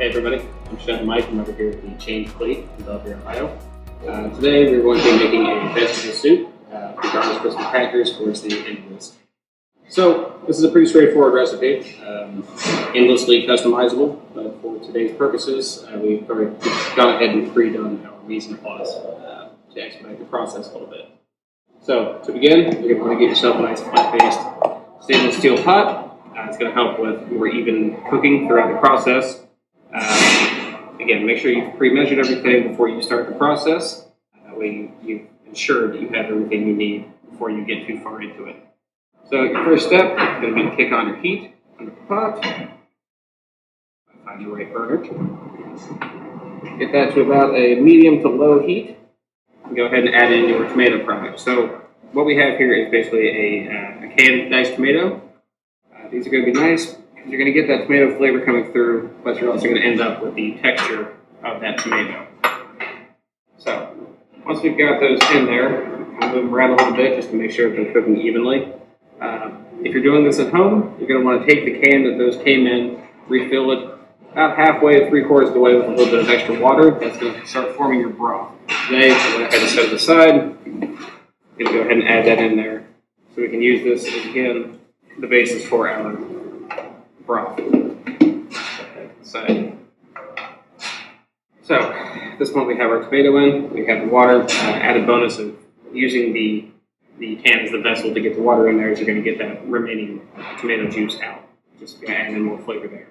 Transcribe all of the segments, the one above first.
Hey everybody, I'm Chef Mike. I'm over here at the Change Plate in Belvidere, Ohio. Today we're going to be making a vegetable soup with garlic with some crackers towards the end of this. So this is a pretty straightforward recipe, endlessly customizable, but for today's purposes, we've already gone ahead and pre-done our mise en place to expedite the process a little bit. So to begin, you're going to want to get yourself a nice flat-based stainless steel pot. It's going to help with more even cooking throughout the process. Again, make sure you've pre-measured everything before you start the process. That way you ensure that you have everything you need before you get too far into it. So your first step is going to be to kick on your heat on the pot. Find your right burner. Get that to about a medium to low heat. And go ahead and add in your tomato product. So what we have here is basically a canned diced tomato. These are going to be nice because you're going to get that tomato flavor coming through, but you're also going to end up with the texture of that tomato. So once we've got those in there, I'll move them around a little bit just to make sure they're cooking evenly. If you're doing this at home, you're going to want to take the can that those came in, refill it about halfway to 3/4 of the way with a little bit of extra water. That's going to start forming your broth. Today, I'm going to go ahead and set it aside. I'm going to go ahead and add that in there so we can use this as, again, the basis for our broth. So at this point we have our tomato in, we have the water. Added bonus of using the can as the vessel to get the water in there is you're going to get that remaining tomato juice out. Just going to add in more flavor there.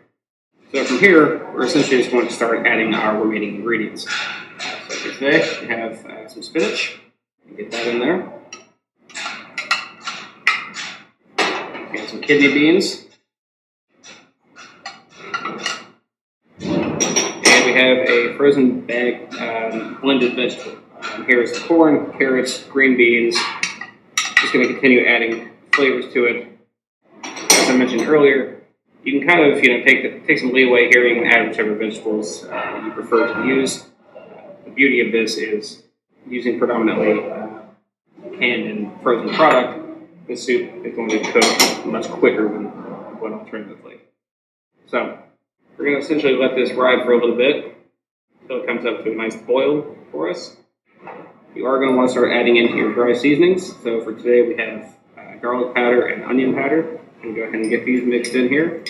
So from here, we're essentially just going to start adding our remaining ingredients. So for today, we have some spinach. Get that in there. Got some kidney beans. And we have a frozen bag blended vegetable. Here's corn, carrots, green beans. Just going to continue adding flavors to it. As I mentioned earlier, you can kind of take some leeway here. You can add whichever vegetables you prefer to use. The beauty of this is using predominantly canned and frozen product. The soup is going to cook much quicker than one alternatively. So we're going to essentially let this ride for a little bit until it comes up to a nice boil for us. You are going to want to start adding into your dry seasonings. So for today we have garlic powder and onion powder. I'm going to go ahead and get these mixed in here.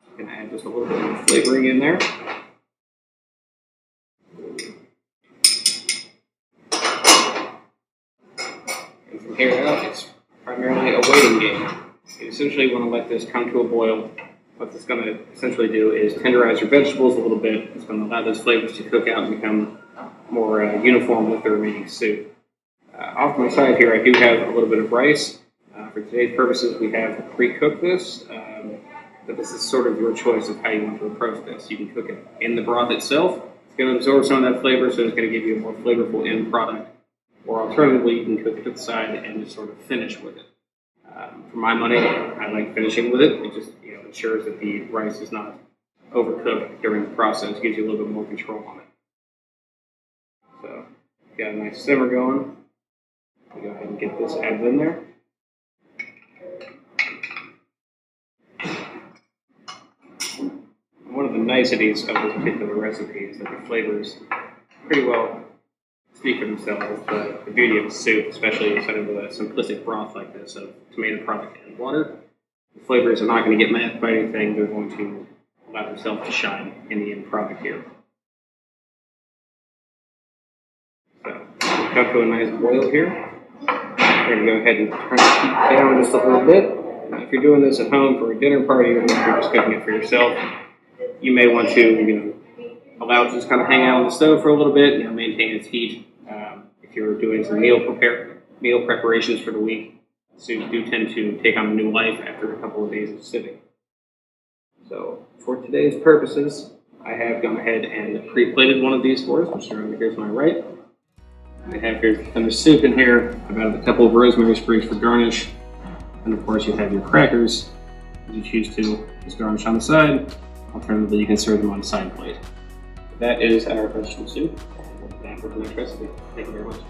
I'm going to add just a little bit more flavoring in there. And from here out, it's primarily a waiting game. You essentially want to let this come to a boil. What it's going to essentially do is tenderize your vegetables a little bit. It's going to allow those flavors to cook out and become more uniform with the remaining soup. Off to my side here, I do have a little bit of rice. For today's purposes, we have pre-cooked this, but this is sort of your choice of how you want to approach this. You can cook it in the broth itself. It's going to absorb some of that flavor, so it's going to give you a more flavorful end product. Or alternatively, you can cook it to the side and just sort of finish with it. For my money, I like finishing with it. It just ensures that the rice is not overcooked during the process. It gives you a little bit more control on it. So, got a nice simmer going. I'll go ahead and get this added in there. One of the niceties of this particular recipe is that the flavors pretty well speak for themselves. The beauty of the soup, especially instead of a simplistic broth like this of tomato product and water, the flavors are not going to get masked by anything. They're going to allow themselves to shine in the end product here. So, we'll come to a nice boil here. We're going to go ahead and turn the heat down just a little bit. Now, if you're doing this at home for a dinner party or if you're just cooking it for yourself, you may want to allow it to just kind of hang out on the stove for a little bit, maintain its heat. If you're doing some meal preparations for the week, soups do tend to take on a new life after a couple of days of sitting. So for today's purposes, I have gone ahead and pre-plated one of these for us, which are over here to my right. I have here some soup in here. I've added a couple of rosemary sprigs for garnish. And of course you have your crackers. If you choose to just garnish on the side. Alternatively, you can serve them on a side plate. That is our vegetable soup. We'll be back with the next recipe. Thank you very much.